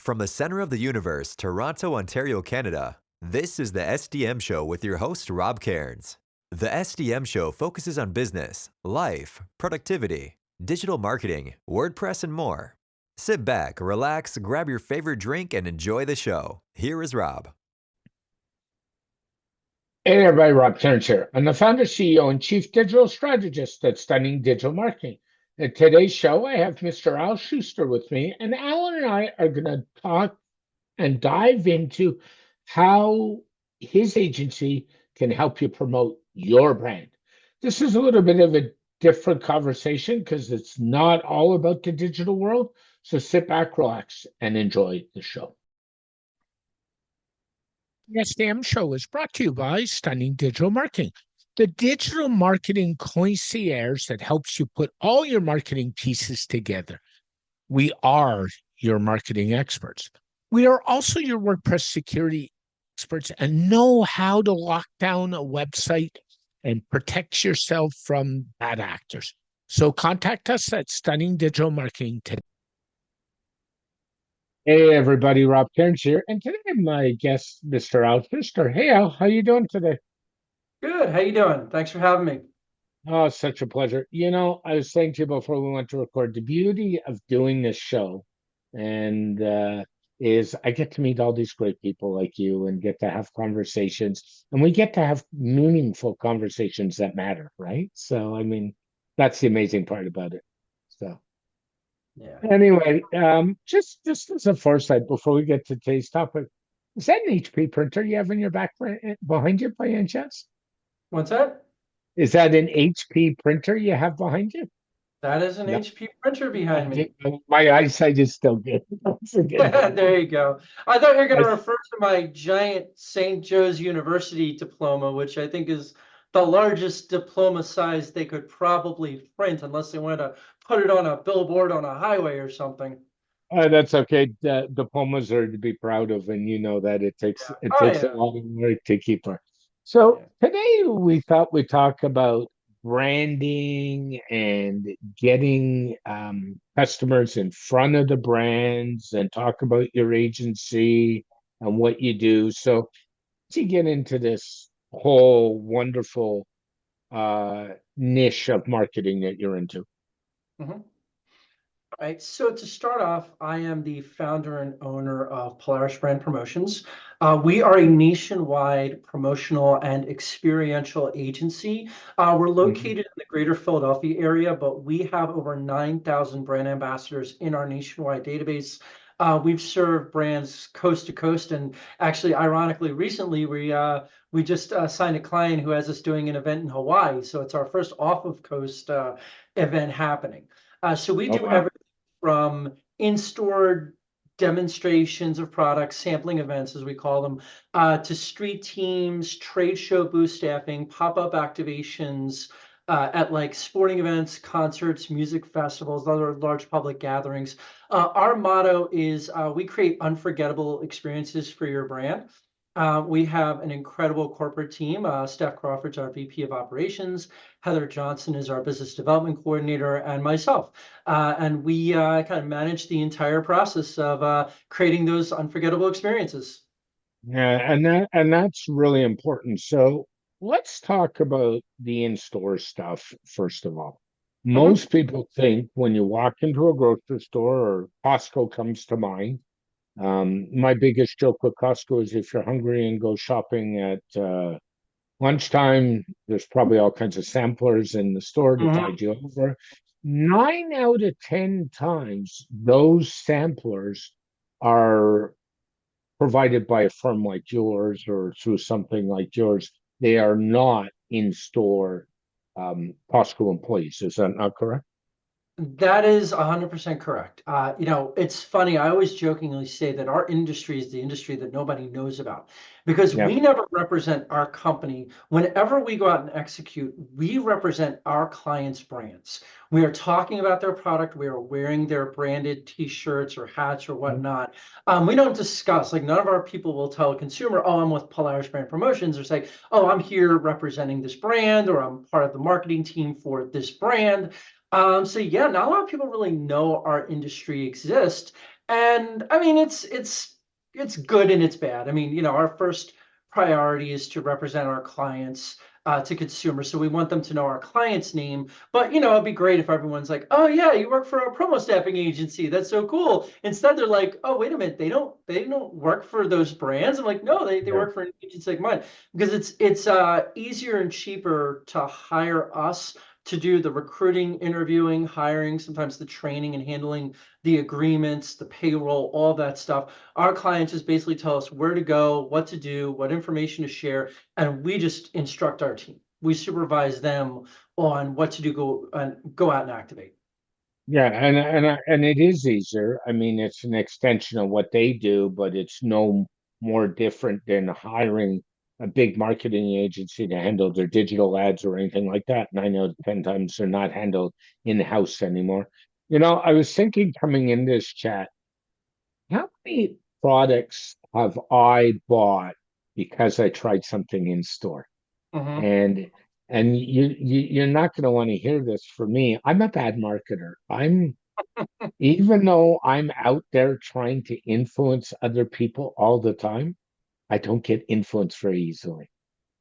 From the center of the universe, Toronto, Ontario, Canada, this is the SDM Show with your host, Rob Cairns. The SDM Show focuses on business, life, productivity, digital marketing, WordPress, and more. Sit back, relax, grab your favorite drink, and enjoy the show. Here is Rob. Hey everybody, Rob Cairns here. I'm the founder, CEO, and Chief Digital Strategist at Stunning Digital Marketing. In today's show, I have Mr. Al Schuster with me, and Alan and I are going to talk and dive into how his agency can help you promote your brand. This is a little bit of a different conversation because it's not all about the digital world. So sit back, relax, and enjoy the show. The SDM Show is brought to you by Stunning Digital Marketing, the digital marketing concierge that helps you put all your marketing pieces together. We are your marketing experts. We are also your WordPress security experts and know how to lock down a website and protect yourself from bad actors. So contact us at Stunning Digital Marketing today. Hey everybody, Rob Cairns here, and today my guest, Mr. Al Schuster. Hey Al, how you doing today? Good. How you doing? Thanks for having me. Oh, such a pleasure. You know, I was saying to you before we went to record, the beauty of doing this show is I get to meet all these great people like you and get to have conversations, and we get to have meaningful conversations that matter, right? So, I mean, that's the amazing part about it. So. Yeah. Anyway, just as a foresight before we get to today's topic, is that an HP printer you have in your back behind you by any chance? What's that? Is that an HP printer you have behind you? That is an HP printer behind me. My eyesight is still good. There you go. I thought you were going to refer to my giant St. Joe's University diploma, which I think is the largest diploma size they could probably print, unless they wanted to put it on a billboard on a highway or something. That's okay. Diplomas are to be proud of, and you know that it takes a lot of work to keep her. So today we thought we'd talk about branding and getting customers in front of the brands and talk about your agency and what you do. So to get into this whole wonderful niche of marketing that you're into. Mm-hmm. All right, so to start off, I am the founder and owner of Polaris Brand Promotions. We are a nationwide promotional and experiential agency. We're located in the greater Philadelphia area, but we have over 9,000 brand ambassadors in our nationwide database. We've served brands coast to coast, and actually, ironically, recently we just signed a client who has us doing an event in Hawaii, so it's our first off of coast event happening. So we do everything from in-store demonstrations of products, sampling events, as we call them, to street teams, trade show booth staffing, pop-up activations at like sporting events, concerts, music festivals, other large public gatherings. Our motto is we create unforgettable experiences for your brand. We have an incredible corporate team. Steph Crawford's our VP of Operations. Heather Johnson is our Business Development Coordinator, and myself. And we kind of manage the entire process of creating those unforgettable experiences. Yeah, and that's really important. So let's talk about the in-store stuff first of all. Most people think when you walk into a grocery store, or Costco comes to mind. My biggest joke with Costco is if you're hungry and go shopping at lunchtime, there's probably all kinds of samplers in the store to tide you over. 9 out of 10 times, those samplers are provided by a firm like yours or through something like yours. They are not in-store Costco employees. Is that not correct? That is 100% correct. You know, it's funny. I always jokingly say that our industry is the industry that nobody knows about because we never represent our company. Whenever we go out and execute, we represent our clients' brands. We are talking about their product. We are wearing their branded T-shirts or hats or whatnot. We don't discuss, like none of our people will tell a consumer, oh, I'm with Polaris Brand Promotions, or say, oh, I'm here representing this brand, or I'm part of the marketing team for this brand. So yeah, not a lot of people really know our industry exists. And I mean, it's good and it's bad. I mean, our first priority is to represent our clients to consumers. So we want them to know our client's name. But it'd be great if everyone's like, "Oh yeah, you work for a promo staffing agency. That's so cool." Instead, they're like, "Oh, wait a minute, they don't work for those brands." I'm like, "No, they Yeah. work for an agency like mine because it's easier and cheaper to hire us to do the recruiting, interviewing, hiring, sometimes the training and handling the agreements, the payroll, all that stuff. Our clients just basically tell us where to go, what to do, what information to share, and we just instruct our team. We supervise them on what to do, go out and activate. Yeah, and it is easier. I mean, it's an extension of what they do, but it's no more different than hiring a big marketing agency to handle their digital ads or anything like that. And I know 10 times they're not handled in-house anymore. I was thinking coming in this chat, how many products have I bought because I tried something in store? Hmm. And you're not going to want to hear this from me. I'm a bad marketer. Even though I'm out there trying to influence other people all the time, I don't get influenced very easily.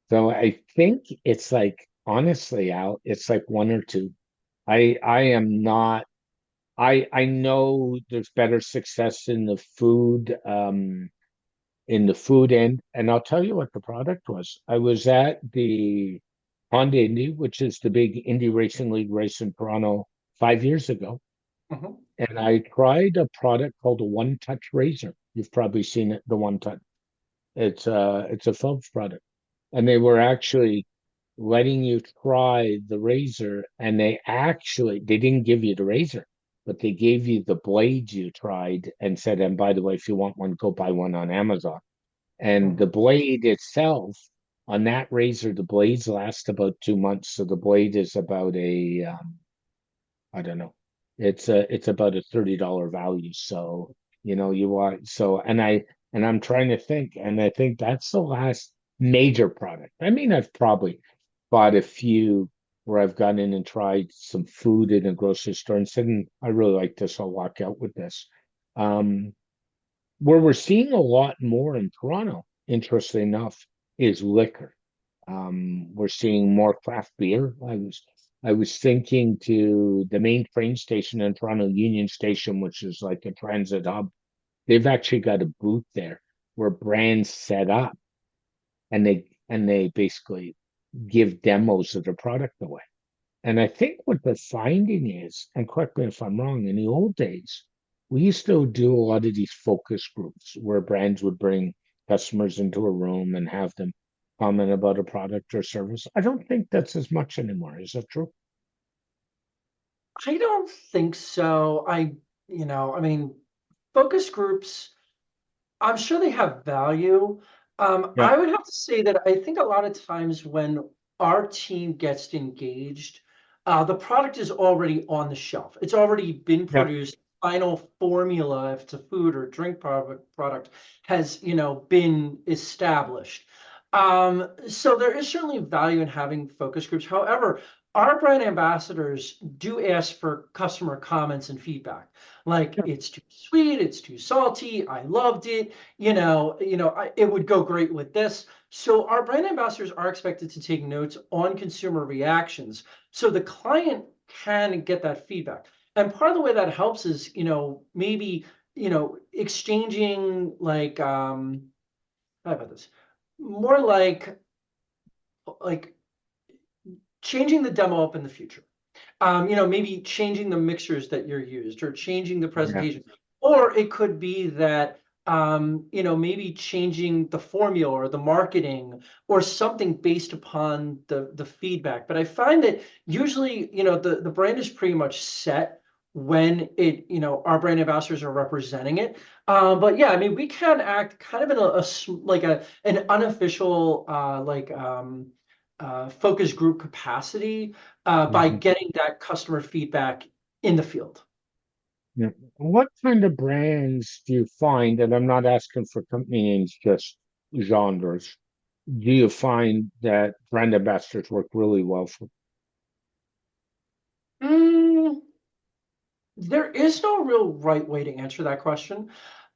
So I think it's like, honestly, Al, it's like one or two. I am not, I know there's better success in the food end, and I'll tell you what the product was. I was at the Honda Indy, which is the big Indy Racing League race in Toronto 5 years ago. Hmm. And I tried a product called a One Touch razor. You've probably seen it, the One Touch. It's a Philips product, and they were actually letting you try the razor, and they didn't give you the razor, but they gave you the blades you tried and said, and by the way, if you want one, go buy one on Amazon. And Hmm. the blade itself on that razor, the blades last about 2 months. So the blade is about I don't know. It's about a $30 value. So, you want so and I'm trying to think, and I think that's the last major product. I mean, I've probably bought a few where I've gone in and tried some food in a grocery store and said, I really like this, I'll walk out with this. Um, where we're seeing a lot more in Toronto, interestingly enough, is liquor. We're seeing more craft beer. I was thinking to the main train station in Toronto, Union Station, which is like a transit hub. They've actually got a booth there where brands set up and they basically give demos of their product away. And I think what the finding is, and correct me if I'm wrong, in the old days, we used to do a lot of these focus groups where brands would bring customers into a room and have them comment about a product or service. I don't think that's as much anymore. Is that true? I don't think so. I mean, focus groups, I'm sure they have value. Yeah. I would have to say that I think a lot of times when our team gets engaged, the product is already on the shelf. It's already been Yeah. produced. Final formula, if it's a food or drink product, has been established. So there is certainly value in having focus groups. However, our brand ambassadors do ask for customer comments and feedback. Like, Yeah. it's too sweet, it's too salty, I loved it, it would go great with this. So our brand ambassadors are expected to take notes on consumer reactions so the client can get that feedback. And part of the way that helps is, maybe, exchanging like, how about this? More like changing the demo up in the future. Maybe changing the mixers that you're used or changing the Yeah. presentation. Or it could be that, maybe changing the formula or the marketing or something based upon the feedback. But I find that usually, the brand is pretty much set when our brand ambassadors are representing it. But yeah, I mean, we can act kind of in like an unofficial, focus group capacity by Mhm. getting that customer feedback in the field. Yeah. What kind of brands do you find, and I'm not asking for company names, just genres, do you find that brand ambassadors work really well for? Mm, There is no real right way to answer that question.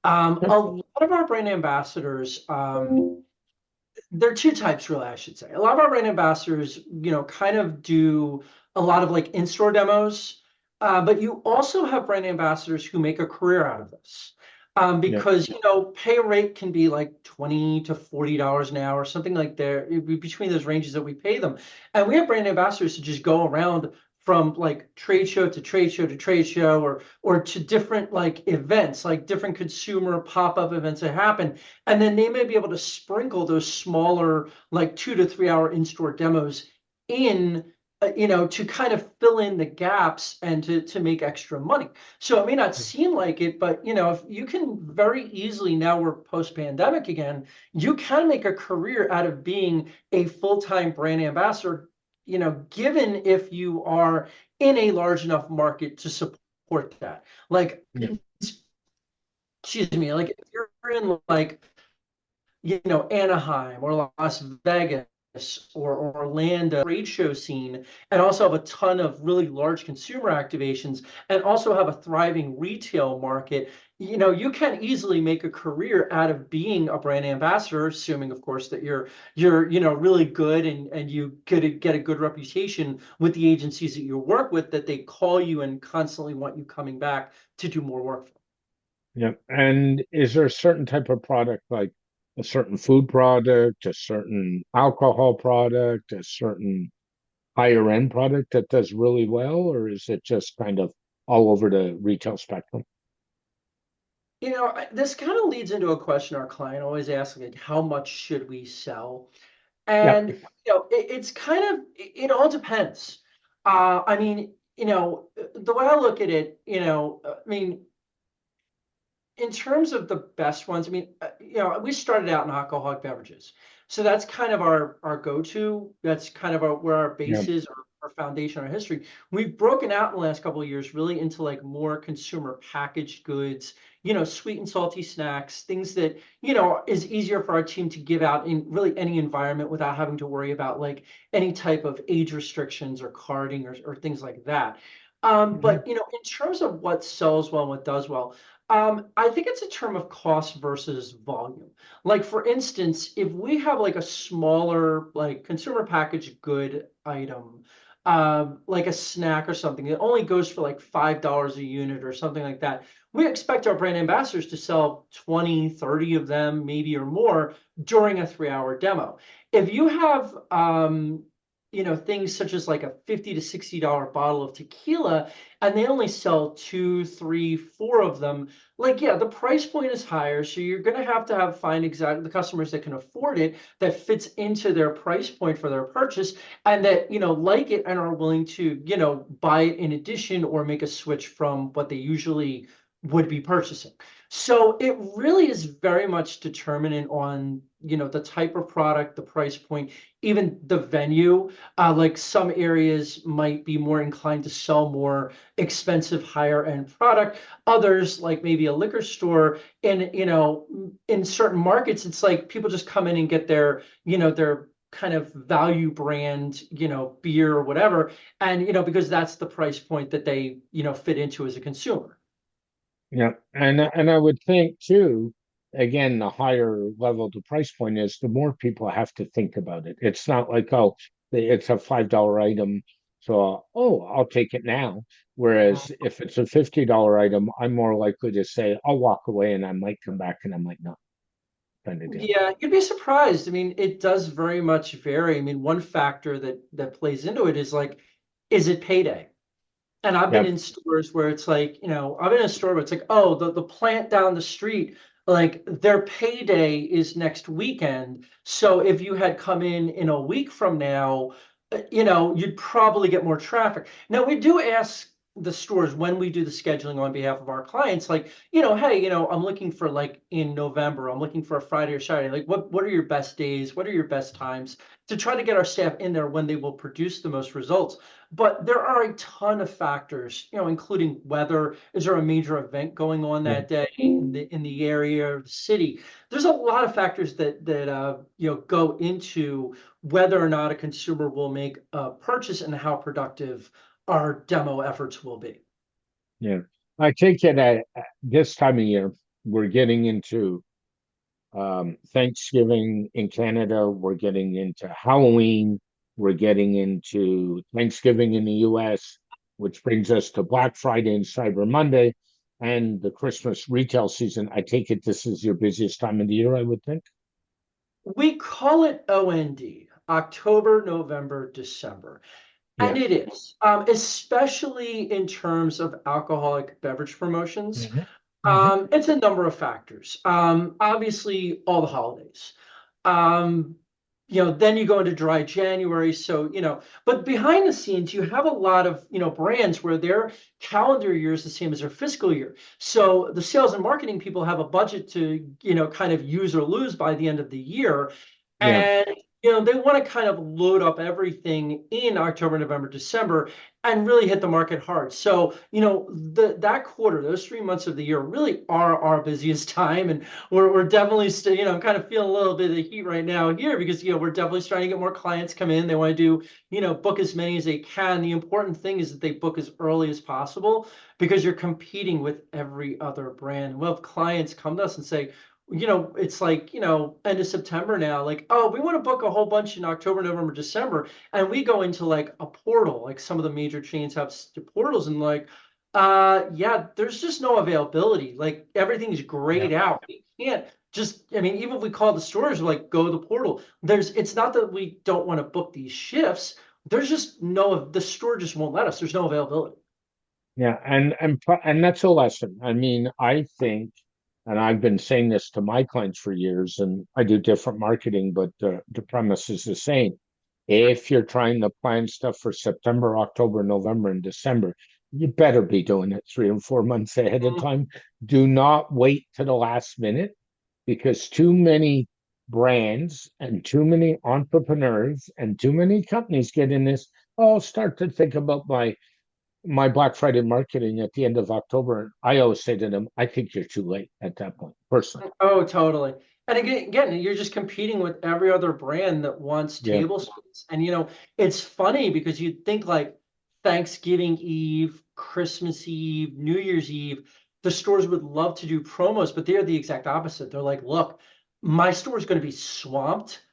A lot of our brand ambassadors, there are two types, really, I should say. A lot of our brand ambassadors, kind of do a lot of like in-store demos, but you also have brand ambassadors who make a career out of this. Yeah. Because pay rate can be like $20 to $40 an hour, something like there between those ranges that we pay them. And we have brand ambassadors to just go around from like trade show to trade show to trade show, or to different like events, like different consumer pop-up events that happen. And then they may be able to sprinkle those smaller, like 2 to 3 hour in-store demos in, to kind of fill in the gaps and to make extra money. So it may not seem like it, but if you can very easily, now we're post-pandemic again, you can make a career out of being a full-time brand ambassador, given if you are in a large enough market to support that. Like, Yeah. excuse me, like if you're in like Anaheim or Las Vegas or Orlando trade show scene, and also have a ton of really large consumer activations, and also have a thriving retail market, you can easily make a career out of being a brand ambassador, assuming, of course, that you're really good, and you get a good reputation with the agencies that you work with, that they call you and constantly want you coming back to do more work for them. Yeah. And is there a certain type of product, like a certain food product, a certain alcohol product, a certain higher end product that does really well, or is it just kind of all over the retail spectrum? This kind of leads into a question our client always asks, like, how much should we sell? Yeah. And it's kind of, it all depends. I mean, the way I look at it, I mean, in terms of the best ones, I mean, we started out in alcoholic beverages, so that's kind of our go-to. That's kind of where our Yeah. base is, our foundation, our history. We've broken out in the last couple of years, really into like more consumer packaged goods, sweet and salty snacks, things that is easier for our team to give out in really any environment without having to worry about like any type of age restrictions or carding or things like that. Mhm. But in terms of what sells well and what does well, I think it's a term of cost versus volume. Like, for instance, if we have like a smaller, like consumer packaged good item, like a snack or something that only goes for like $5 a unit or something like that, we expect our brand ambassadors to sell 20, 30 of them, maybe, or more during a 3 hour demo. If you have, things such as like a $50 to $60 bottle of tequila, and they only sell two, three, four of them, like, yeah, the price point is higher. So you're going to have find exactly the customers that can afford it, that fits into their price point for their purchase, and that, like it and are willing to, buy it in addition or make a switch from what they usually would be purchasing. So it really is very much determinant on, the type of product, the price point, even the venue. Like, some areas might be more inclined to sell more expensive, higher end product. Others, like maybe a liquor store, in certain markets, it's like people just come in and get their kind of value brand, beer or whatever. And, because that's the price point that they, fit into as a consumer. Yeah. And I would think too, again, the higher level the price point is, the more people have to think about it. It's not like, oh, it's a $5 item, so oh, I'll take it now. Whereas if it's a $50 item, I'm more likely to say I'll walk away, and I might come back and I might not, kind of deal. Yeah, you'd be surprised. I mean, it does very much vary. I mean, one factor that plays into it is like, is it payday? And I've been Yep. in stores where it's like, I've been in a store where it's like, oh, the plant down the street, like their payday is next weekend. So if you had come in a week from now, you'd probably get more traffic. Now, we do ask the stores when we do the scheduling on behalf of our clients, like, hey, I'm looking for like in November, I'm looking for a Friday or Saturday. Like, what are your best days? What are your best times, to try to get our staff in there when they will produce the most results? But there are a ton of factors, including weather. Is there a major event going on Yeah. that day in the area or the city? There's a lot of factors that go into whether or not a consumer will make a purchase and how productive our demo efforts will be. Yeah. I take it at this time of year, we're getting into Thanksgiving in Canada, we're getting into Halloween, we're getting into Thanksgiving in the US, which brings us to Black Friday and Cyber Monday and the Christmas retail season. I take it this is your busiest time of the year, I would think. We call it OND, October, November, December. Yeah. And it is, especially in terms of alcoholic beverage promotions. Hmm. Hmm. It's a number of factors. Obviously, all the holidays. Um, then you go into dry January. So, but behind the scenes, you have a lot of, brands where their calendar year is the same as their fiscal year. So the sales and marketing people have a budget to, kind of use or lose by the end of the year. Yeah. And, they want to kind of load up everything in October, November, December and really hit the market hard. So, that quarter, those 3 months of the year really are our busiest time. And we're definitely still, kind of feeling a little bit of the heat right now here because, we're definitely starting to get more clients come in. They want to do, book as many as they can. The important thing is that they book as early as possible because you're competing with every other brand. We'll have clients come to us and say, it's like, end of September now, like, oh, we want to book a whole bunch in October, November, December. And we go into like a portal, like some of the major chains have portals and like, yeah, there's just no availability. Like everything's grayed out. We can't just, I mean, even if we call the stores, like go to the portal, it's not that we don't want to book these shifts. There's just the store just won't let us. There's no availability. Yeah, and that's a lesson. I mean, I think, and I've been saying this to my clients for years, and I do different marketing, but the premise is the same. If you're trying to plan stuff for September, October, November, and December, you better be doing it 3 and 4 months ahead of time. Do not wait to the last minute because too many brands and too many entrepreneurs and too many companies get in this. Oh, I'll start to think about my Black Friday marketing at the end of October. I always say to them, I think you're too late at that point, personally. Oh, totally. And again, you're just competing with every other brand that wants Yeah. table space. And it's funny because you'd think like Thanksgiving Eve, Christmas Eve, New Year's Eve, the stores would love to do promos, but they're the exact opposite. They're like, look, my store is going to be swamped.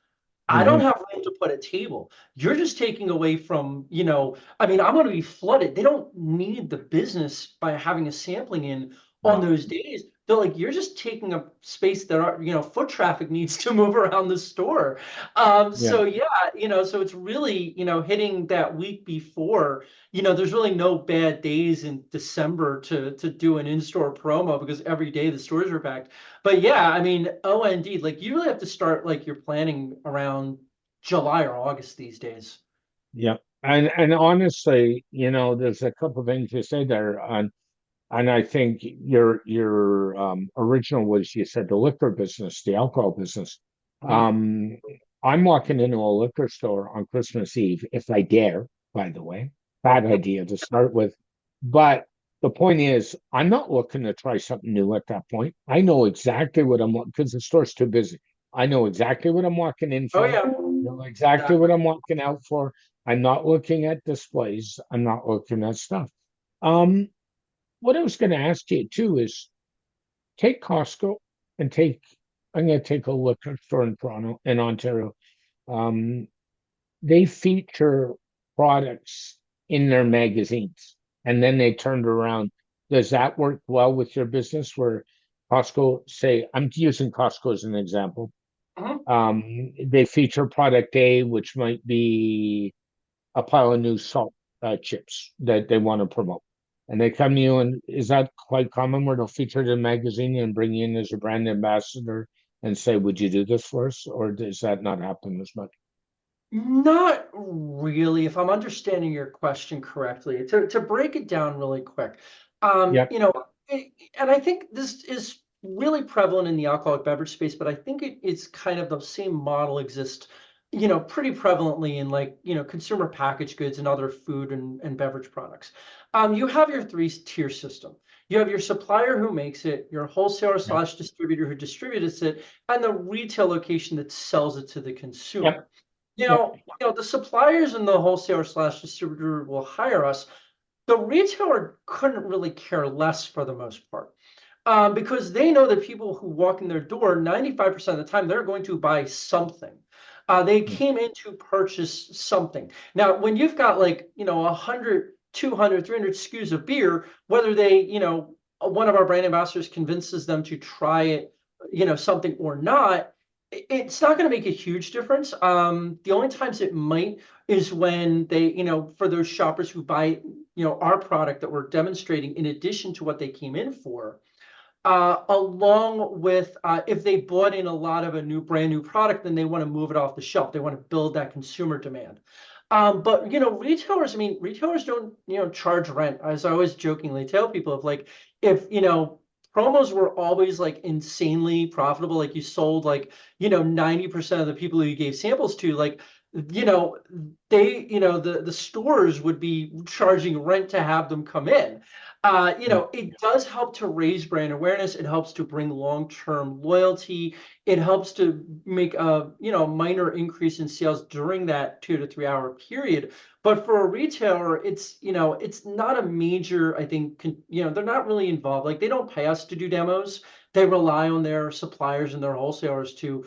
I don't Hmm. have room to put a table. You're just taking away from, I mean, I'm going to be flooded. They don't need the business by having a sampling in on No. those days. They're like, you're just taking up space that foot traffic needs to move around the store. Yeah. So yeah, so it's really, hitting that week before, there's really no bad days in December to do an in-store promo because every day the stores are packed. But yeah, I mean, OND, like you really have to start like your planning around July or August these days. Yeah. And honestly, there's a couple of things you say there on, and I think your original was you said the liquor business, the alcohol business. Mhm. Um, I'm walking into a liquor store on Christmas Eve, if I dare, by the way. Bad idea to start with. But the point is, I'm not looking to try something new at that point. I know exactly what I'm because the store's too busy. I know exactly what I'm walking in Oh for. yeah. I know exactly what I'm walking out for. I'm not looking at displays. I'm not looking at stuff. Um, what I was going to ask you too is take Costco and I'm going to take a liquor store in Toronto, in Ontario. Um, they feature products in their magazines and then they turned around. Does that work well with your business where Costco, say, I'm using Costco as an example. Mhm. They feature product A, which might be a pile of new salt chips that they want to promote. And they come to you, and is that quite common where they'll feature it in a magazine and bring you in as a brand ambassador and say, would you do this for us? Or does that not happen as much? Not really, if I'm understanding your question correctly. To break it down really quick, Yeah. and I think this is really prevalent in the alcoholic beverage space, but I think it's kind of the same model exists, pretty prevalently in like, consumer packaged goods and other food and beverage products. You have your three-tier system. You have your supplier who makes it, your wholesaler Yeah. slash distributor who distributes it, and the retail location that sells it to the Yep. consumer. Yep. The suppliers and the wholesaler slash distributor will hire us. The retailer couldn't really care less for the most part. Because they know that people who walk in their door, 95% of the time, they're going to buy something. They Mm. came in to purchase something. Now, when you've got like, 100, 200, 300 SKUs of beer, whether they, one of our brand ambassadors convinces them to try it, something or not, it's not going to make a huge difference. The only times it might is when they, for those shoppers who buy, our product that we're demonstrating in addition to what they came in for, along with if they bought in a lot of a brand new product, then they want to move it off the shelf. They want to build that consumer demand. But retailers, I mean, retailers don't, charge rent. As I always jokingly tell people, if like if promos were always like insanely profitable, like you sold like 90% of the people who you gave samples to, like you know the stores would be charging rent to have them come in. Yeah. It does help to raise brand awareness. It helps to bring long-term loyalty. It helps to make a, minor increase in sales during that 2 to 3 hour period. But for a retailer, it's not a major, I think, they're not really involved. Like they don't pay us to do demos. They rely on their suppliers and their wholesalers to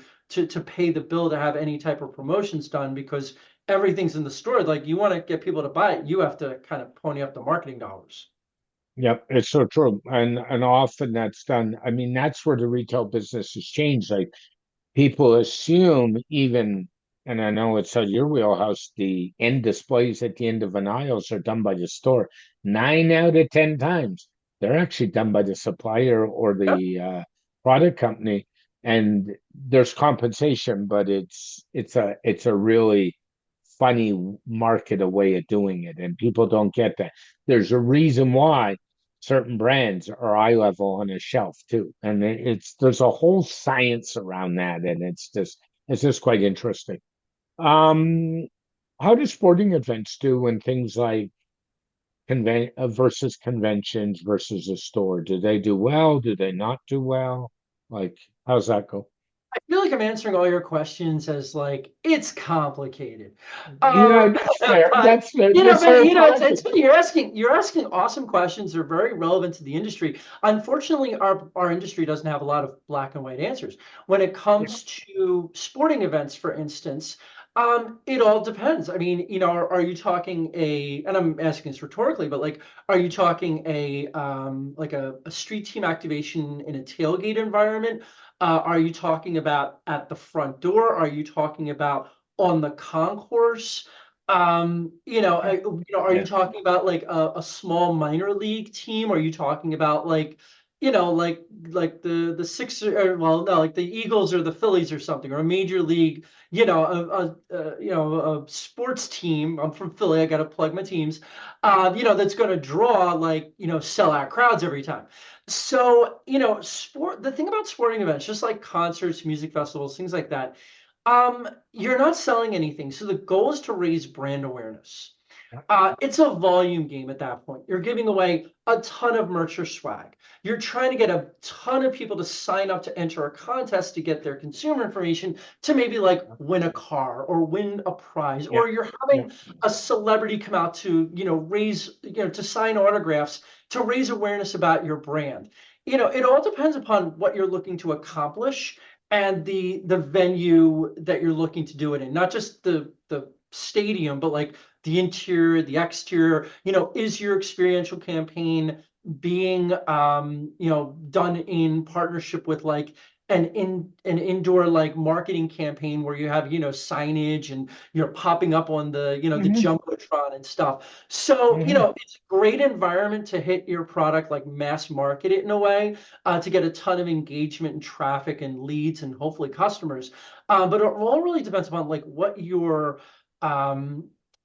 pay the bill to have any type of promotions done because everything's in the store. Like you want to get people to buy it, you have to kind of pony up the marketing dollars. Yep, it's so true. And often that's done. I mean, that's where the retail business has changed. Like people assume even, and I know it's your wheelhouse, the end displays at the end of an aisles are done by the store. 9 out of 10 times, they're actually done by the supplier or Yep. the product company. And there's compensation, but it's a really funny market a way of doing it, and people don't get that. There's a reason why certain brands are eye level on a shelf too, and there's a whole science around that, and it's just quite interesting. Um, how do sporting events do when things like versus conventions versus a store? Do they do well? Do they not do well? Like, how's that go? I feel like I'm answering all your questions as like it's complicated. Yeah, Um, that's fair. but That's fair. but That's fair it's apology. funny you're asking awesome questions. They're very relevant to the industry. Unfortunately, our industry doesn't have a lot of black and white answers. When it Yeah. comes to sporting events, for instance, it all depends. I mean, are you talking and I'm asking this rhetorically, but like, are you talking like a street team activation in a tailgate environment? Are you talking about at the front door? Are you talking about on the concourse? Are you Yeah. talking about like a small minor league team? Are you talking about like, like the Sixers, or well, no, like the Eagles or the Phillies or something, or a major league, a sports team. I'm from Philly. I got to plug my teams. That's going to draw like sellout crowds every time. So, the thing about sporting events, just like concerts, music festivals, things like that, you're not selling anything. So the goal is to raise brand awareness. It's a volume game at that point. You're giving away a ton of merch or swag. You're trying to get a ton of people to sign up to enter a contest to get their consumer information to maybe like win a car or win a prize, Yeah. or you're Yeah. having a celebrity come out to, to sign autographs to raise awareness about your brand. It all depends upon what you're looking to accomplish and the venue that you're looking to do it in, not just the stadium, but like the interior, the exterior. Is your experiential campaign being done in partnership with like an indoor like marketing campaign where you have signage and you're popping up on the Hmm. jumbotron and stuff. So Hmm. it's a great environment to hit your product, like mass market it in a way, to get a ton of engagement and traffic and leads and hopefully customers. But it all really depends upon um,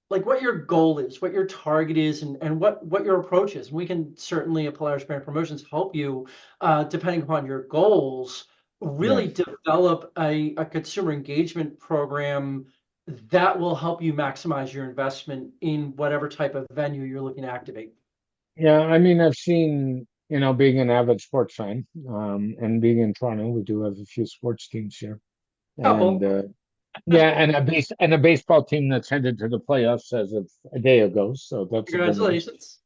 like what your goal is, what your target is, and what your approach is. We can certainly at Polaris Brand Promotions help you, depending upon your goals, Yeah. really develop a consumer engagement program that will help you maximize your investment in whatever type of venue you're looking to activate. Yeah, I mean, I've seen, being an avid sports fan, and being in Toronto, we do have a few sports teams here. And Couple. yeah, and a baseball team that's headed to the playoffs as of a day ago. So that's a good news. Congratulations.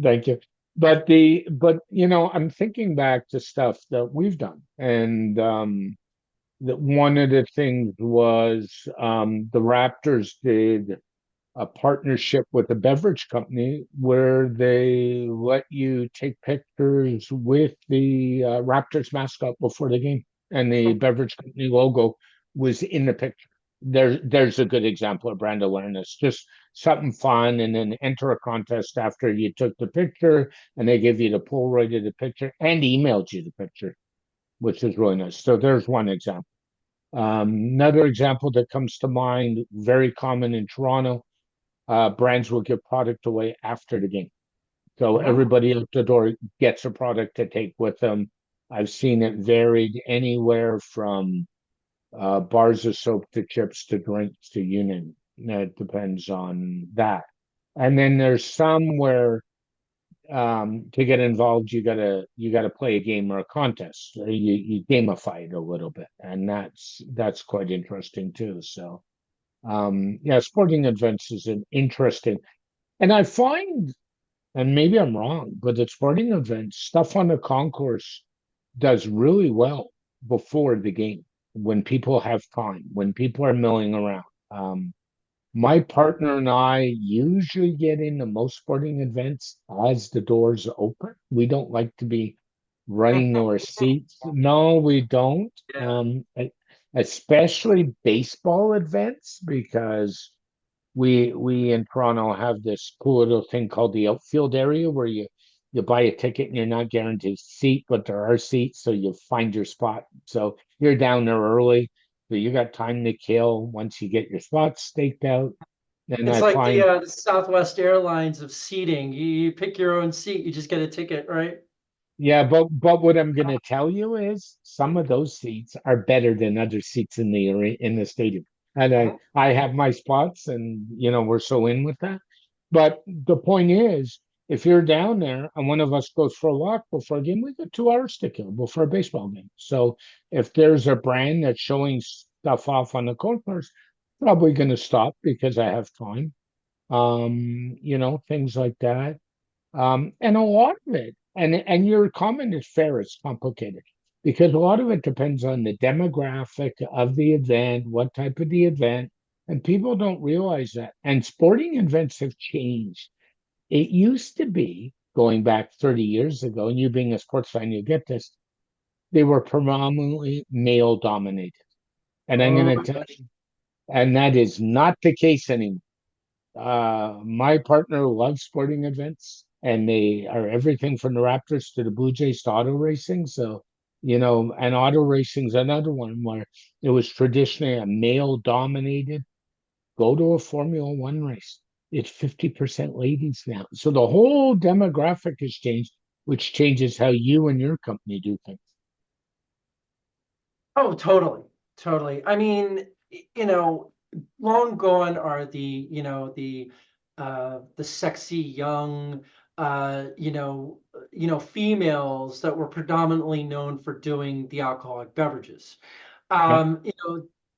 Thank you. But I'm thinking back to stuff that we've done, and that one of the things was the Raptors did a partnership with a beverage company where they let you take pictures with the Raptors mascot before the game, and the beverage company logo was in the picture. There's a good example of brand awareness. Just something fun, and then enter a contest after you took the picture, and they give you the Polaroid of the picture and emailed you the picture, which is really nice. So there's one example. Another example that comes to mind, very common in Toronto, brands will give product away after the game. So Oh, everybody out the door gets a product to take with them. I've seen it varied anywhere from bars of soap to chips to drinks to you name it. It depends on that. And then there's some where to get involved, you gotta play a game or a contest. You gamify it a little bit, and that's quite interesting too. So yeah, sporting events is an interesting, and I find, and maybe I'm wrong, but the sporting events, stuff on the concourse does really well before the game when people have time, when people are milling around. My partner and I usually get into most sporting events as the doors open. We don't like to be running to our seats. No, we don't. yeah. Especially baseball events because we in Toronto have this cool little thing called the outfield area where you buy a ticket and you're not guaranteed a seat, but there are seats, so you find your spot. So you're down there early, so you got time to kill once you get your spots staked out. And It's I like find, the Southwest Airlines of seating. You pick your own seat, you just get a ticket, right? yeah, but what I'm gonna tell you is some of those seats are better than other seats in the stadium. And I have my spots, and we're so in with that. But the point is, if you're down there and one of us goes for a walk before a game, we got 2 hours to kill before a baseball game. So if there's a brand that's showing stuff off on the concourse, probably gonna stop because I have time. Things like that. And a lot of it, and your comment is fair, it's complicated because a lot of it depends on the demographic of the event, what type of the event, and people don't realize that. And sporting events have changed. It used to be going back 30 years ago, and you being a sports fan, you get this, they were predominantly male dominated. And I'm Oh, going to tell you, and that is not the case anymore. My partner loves sporting events, and they are everything from the Raptors to the Blue Jays to auto racing. So, and auto racing's another one where it was traditionally a male dominated. Go to a Formula One race. It's 50% ladies now. So the whole demographic has changed, which changes how you and your company do things. oh, totally, totally. I mean, you know, long gone are the sexy young females that were predominantly known for doing the alcoholic beverages. Yep.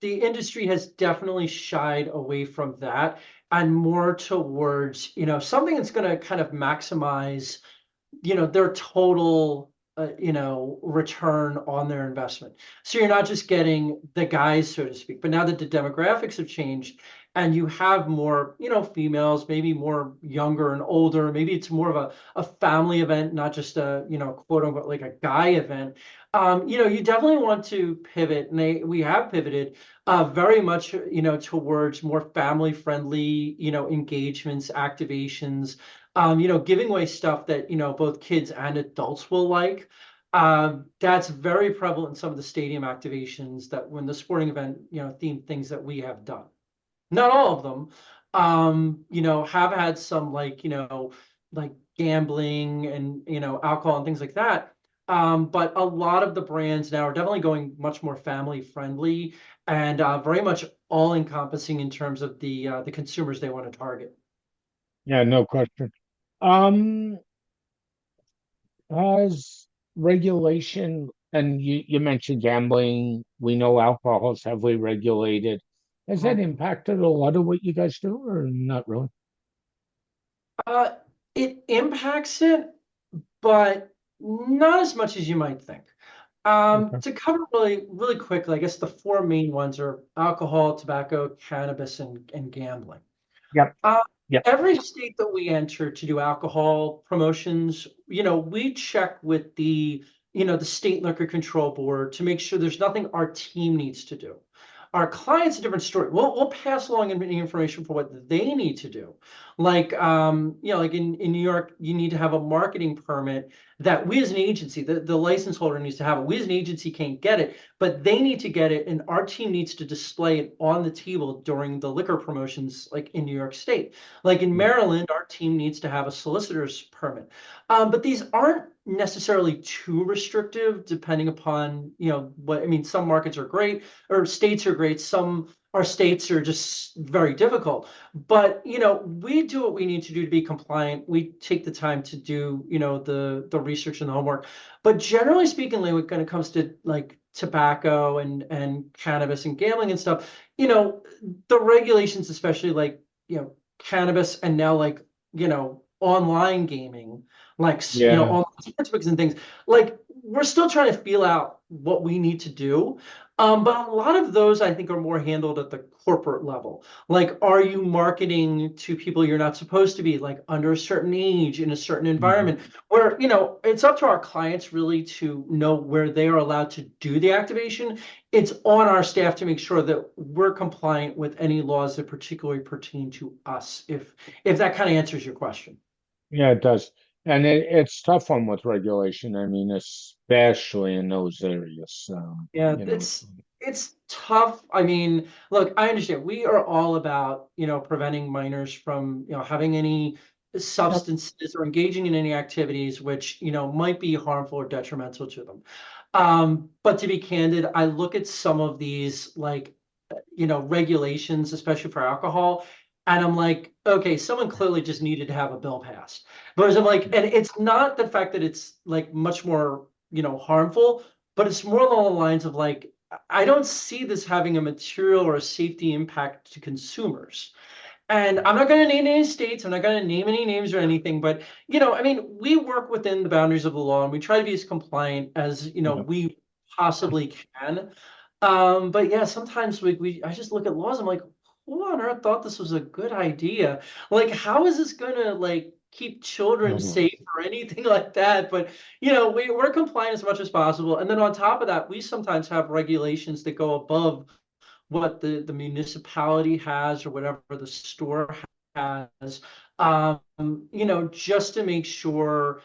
The industry has definitely shied away from that and more towards, something that's going to kind of maximize their total return on their investment. So you're not just getting the guys, so to speak, but now that the demographics have changed and you have more females, maybe more younger and older, maybe it's more of a family event, not just a quote unquote like a guy event. You definitely want to pivot, and we have pivoted very much towards more family friendly engagements, activations, giving away stuff that, both kids and adults will like. That's very prevalent in some of the stadium activations that when the sporting event, themed things that we have done. Not all of them, have had some like gambling and, alcohol and things like that. But a lot of the brands now are definitely going much more family friendly and very much all encompassing in terms of the consumers they want to target. Yeah, no question. Um, has regulation, and you mentioned gambling, we know alcohol is heavily regulated. Has that Mhm. impacted a lot of what you guys do, or not really? It impacts it, but not as much as you might think. Okay. To cover really quickly, I guess the four main ones are alcohol, tobacco, cannabis, and gambling. Yep. Uh, Yep. every state that we enter to do alcohol promotions, we check with the state liquor control board to make sure there's nothing our team needs to do. Our client's a different story. We'll pass along any information for what they need to do. Like in New York, you need to have a marketing permit that we as an agency, the license holder needs to have it. We as an agency can't get it, but they need to get it, and our team needs to display it on the table during the liquor promotions, like in New York State. Like in Maryland, our team needs to have a solicitor's permit. But these aren't necessarily too restrictive, depending upon, what I mean. Some markets are great, or states are great. Some our states are just very difficult. But we do what we need to do to be compliant. We take the time to do, the research and the homework. But generally speaking, like when it comes to like tobacco and cannabis and gambling and stuff, the regulations, especially like, cannabis, and now like, online gaming, like, Yeah. online sportsbooks and things, like we're still trying to feel out what we need to do. But a lot of those I think are more handled at the corporate level. Like, are you marketing to people you're not supposed to be, like under a certain age in a certain Mhm. environment, where, it's up to our clients really to know where they are allowed to do the activation. It's on our staff to make sure that we're compliant with any laws that particularly pertain to us, if that kind of answers your question. Yeah, it does. And it's tough one with regulation. I mean, especially in those areas. Yeah, You know, it's tough. I mean, look, I understand. We are all about, preventing minors from, having any Yep. substances or engaging in any activities which, might be harmful or detrimental to them. But to be candid, I look at some of these like, regulations, especially for alcohol, and I'm like, okay, someone clearly just needed to have a bill passed. Because I'm like, and it's not the fact that it's like much more, harmful, but it's more along the lines of like, I don't see this having a material or a safety impact to consumers. And I'm not going to name any states, I'm not going to name any names or anything, but I mean, we work within the boundaries of the law and we try to be as compliant as Yep. we possibly can. But yeah, sometimes I just look at laws, I'm like, who on earth thought this was a good idea? Like, how is this gonna like keep children Mhm. safe or anything like that? But we're compliant as much as possible. And then on top of that, we sometimes have regulations that go above what the municipality has or whatever the store has, just to make sure,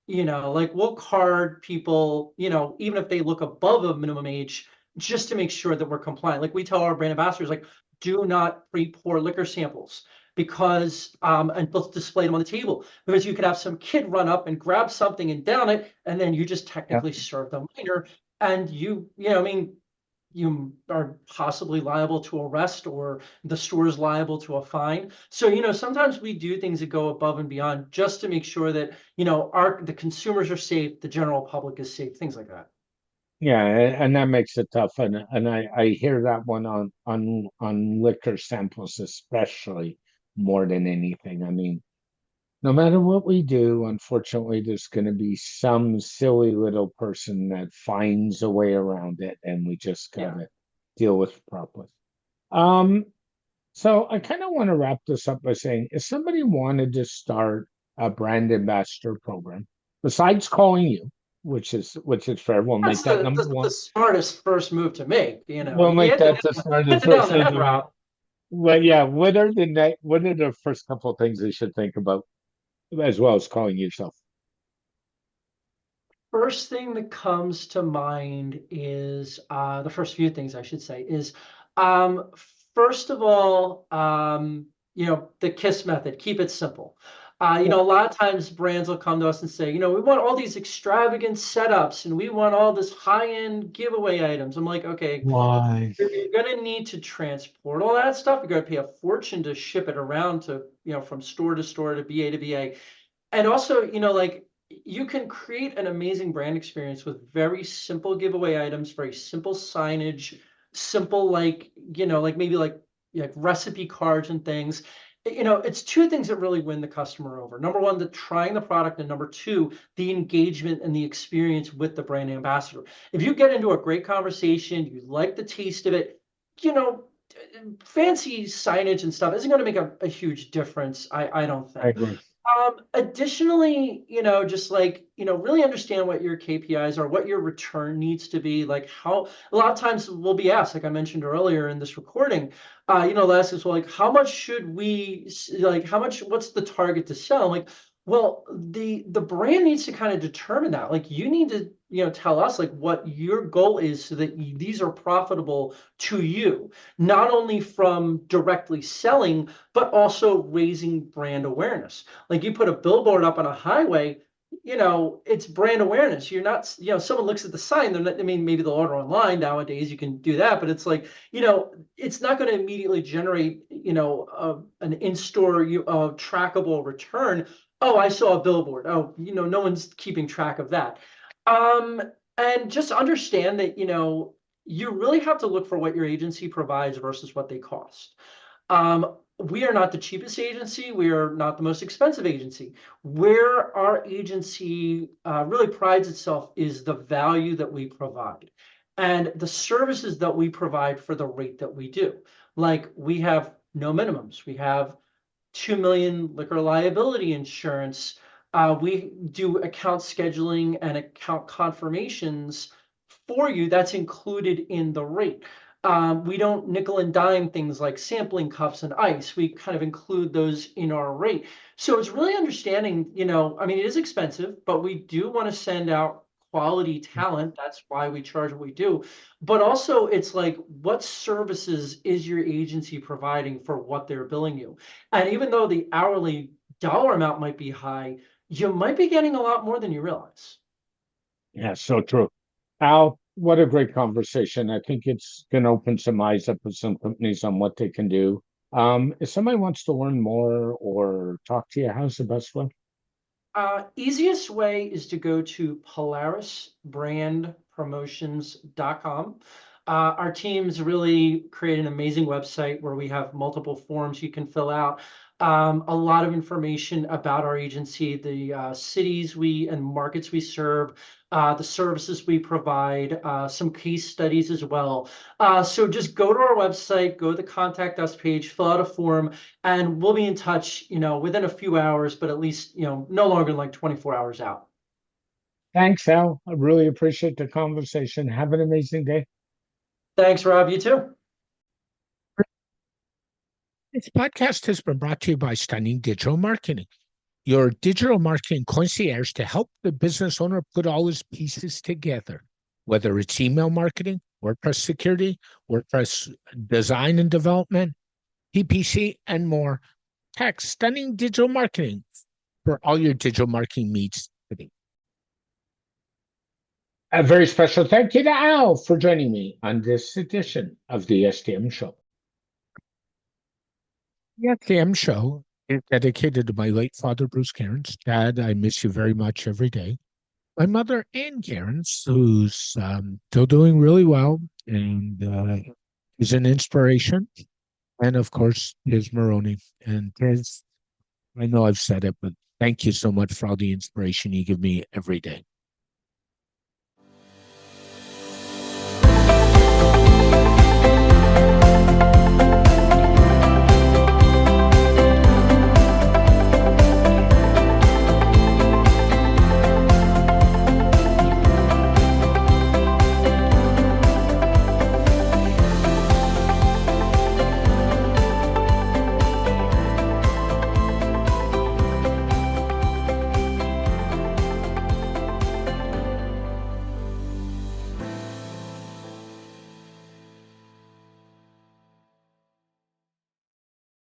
like we'll card people, even if they look above a minimum age, just to make sure that we're compliant. Like we tell our brand ambassadors, like, do not pre-pour liquor samples because and let's display them on the table, because you could have some kid run up and grab something and down it, and then you just Yep. technically serve the minor, and I mean, you are possibly liable to arrest, or the store is liable to a fine. So, sometimes we do things that go above and beyond just to make sure that, the consumers are safe, the general public is safe, things like that. Yeah, and that makes it tough. And I hear that one on liquor samples, especially more than anything. I mean, no matter what we do, unfortunately, there's going to be some silly little person that finds a way around it, and we just got Yeah. to deal with it properly. Um, so I kind of want to wrap this up by saying, if somebody wanted to start a brand ambassador program, besides calling you, which is fair, we'll make That's that the, number the, the one. smartest first move to make, We'll you make hit the that the start hit of the nail on the so head, Rob. well, yeah. What are the first couple of things they should think about, as well as calling yourself? First thing that comes to mind is the first few things I should say is, um, first of all, the KISS method, keep it simple. Yep. A lot of times brands will come to us and say, we want all these extravagant setups and we want all this high-end giveaway items. I'm like, okay, Why? you're going to need to transport all that stuff. You're going to pay a fortune to ship it around to, from store to store to BA to BA. And also, like you can create an amazing brand experience with very simple giveaway items, very simple signage, simple like, like maybe like recipe cards and things. it's two things that really win the customer over. Number one, the trying the product, and number two, the engagement and the experience with the brand ambassador. If you get into a great conversation, you like the taste of it, fancy signage and stuff isn't going to make a huge difference. I don't I think. agree. Additionally, just like, really understand what your KPIs are, what your return needs to be, like how a lot of times we'll be asked, like I mentioned earlier in this recording, they'll ask us, well, like, how much should we, like, what's the target to sell? Like, well, the brand needs to kind of determine that. Like, you need to, tell us like what your goal is so that these are profitable to you, not only from directly selling, but also raising brand awareness. Like, you put a billboard up on a highway, it's brand awareness. You're not, someone looks at the sign, they're not, I mean, maybe they'll order online nowadays, you can do that, but it's like, it's not going to immediately generate, an in-store trackable return. Oh, I saw a billboard. Oh, no one's keeping track of that. And just understand that, you really have to look for what your agency provides versus what they cost. We are not the cheapest agency. We are not the most expensive agency. Where our agency really prides itself is the value that we provide and the services that we provide for the rate that we do. Like, we have no minimums. We have 2 million liquor liability insurance. We do account scheduling and account confirmations for you. That's included in the rate. We don't nickel and dime things like sampling cups and ice. We kind of include those in our rate. So it's really understanding, I mean, it is expensive, but we do want to send out quality talent. That's why we charge what we do. But also, it's like, what services is your agency providing for what they're billing you? And even though the hourly dollar amount might be high, you might be getting a lot more than you realize. Yeah, so true. Al, what a great conversation. I think it's going to open some eyes up with some companies on what they can do. If somebody wants to learn more or talk to you, how's the best way? Easiest way is to go to polarisbrandpromotions.com. Our teams really create an amazing website where we have multiple forms you can fill out. A lot of information about our agency, the cities and markets we serve, the services we provide, some case studies as well. So just go to our website, go to the contact us page, fill out a form, and we'll be in touch, within a few hours, but at least, no longer than like 24 hours out. Thanks, Al. I really appreciate the conversation. Have an amazing day. Thanks, Rob. You too. This podcast has been brought to you by Stunning Digital Marketing, your digital marketing concierge to help the business owner put all his pieces together, whether it's email marketing, WordPress security, WordPress design and development, PPC, and more. Text Stunning Digital Marketing for all your digital marketing needs today. A very special thank you to Al for joining me on this edition of the SDM Show. The SDM Show is dedicated to my late father, Bruce Cairns. Dad, I miss you very much every day. My mother, Ann Cairns, who's still doing really well and is an inspiration. And of course, Tiz Maroney. And Tiz, I know I've said it, but thank you so much for all the inspiration you give me every day.